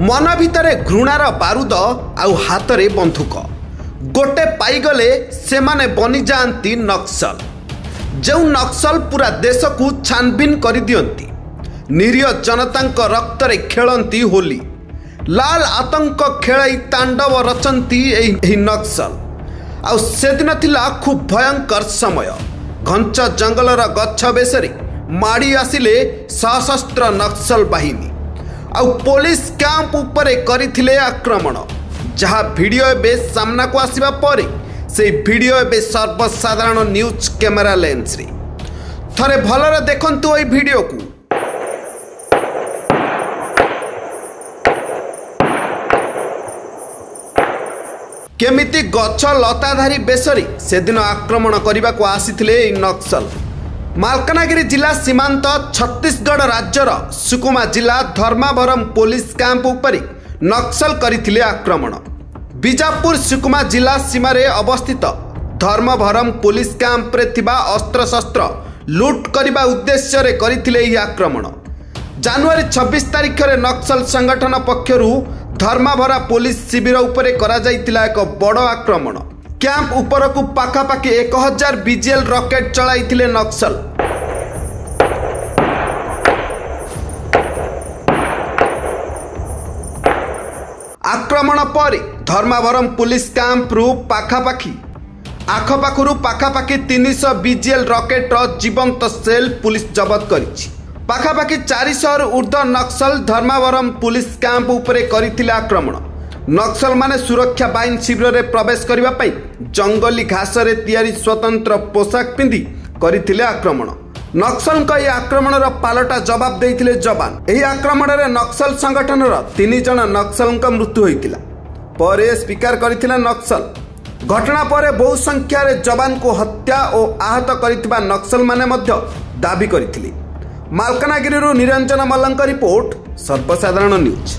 मन भितर घृणार बारूद आउ हातरे बंधुक गोटे पाईगले से माने बनी जाती नक्सल। जो नक्सल पूरा देश को छानबीन कर दियंती, निरीह जनता रक्तरे खेलती होली। लाल आतंक खेलाई तांडव रचंती एही नक्सल। आउ सेदिन थिला खूब भयंकर समय। घंच जंगलर गच्छ बेसरी माड़ी आसिले सशस्त्र नक्सल बाहिनी आउ पुलिस कैंप उपरे करिथिले आक्रमण। जहाँ वीडियो एबे सामना को आसिबा परे से वीडियो एबे सर्वसाधारण न्यूज कैमेरा लेंस रे थरे भलरे देखंतु ओई वीडियो को। केमिति गच्छ लताधारी बेसरी सेदिन आक्रमण करने को आसीथिले नक्सल। मालकानगिरी जिला सीमांत छत्तीसगढ़ राज्यर सुकुमा जिला धर्मावरम पुलिस कैंप उपरि नक्सल करथिले आक्रमण। बीजापुर सुकुमा जिला सीमारे अवस्थित धर्मवरम पुलिस कैंप रे थिबा अस्त्रशस्त्र लूट करने उद्देश्य रे करथिले यह आक्रमण। जनवरी 26 तारिख रे नक्सल संगठन पक्षरु धर्माभरा पुलिस शिविर उपरे करा जाइतिला एक बड़ आक्रमण। कैंप उपरकू पाखापाखि 1000 बीजीएल रॉकेट चलाइथिले नक्सल। आक्रमण पर धर्मावरम पुलिस कैंप रु पाखापाखि आखपाखु पाखापाखि 300 बीजीएल रॉकेट जीवंत सेल पुलिस जबत करिछि। पाखापाखि 400 रु ऊर्ध्व नक्सल धर्मावरम पुलिस कैंप उपरे करिथिले आक्रमण। नक्सल माने सुरक्षा बाहिनी शिविर रे प्रवेश करिबा पई जंगली घास रे तैयारी स्वतंत्र पोशाक पिंधि करिथिले आक्रमण। नक्सल का यह आक्रमण पालटा जवाब देइथिले जवान। एही आक्रमण रे नक्सल संगठन 3 जन नक्सल का मृत्यु होइतिला परे स्वीकार करिथिले नक्सल। घटना पर बहु संख्या रे जवान को हत्या और आहत करिथिबा नक्सल माने मध्य दाबी करिथिले। मालकानगिरी निरंजन मल्लंक रिपोर्ट सर्वसाधारण न्यूज।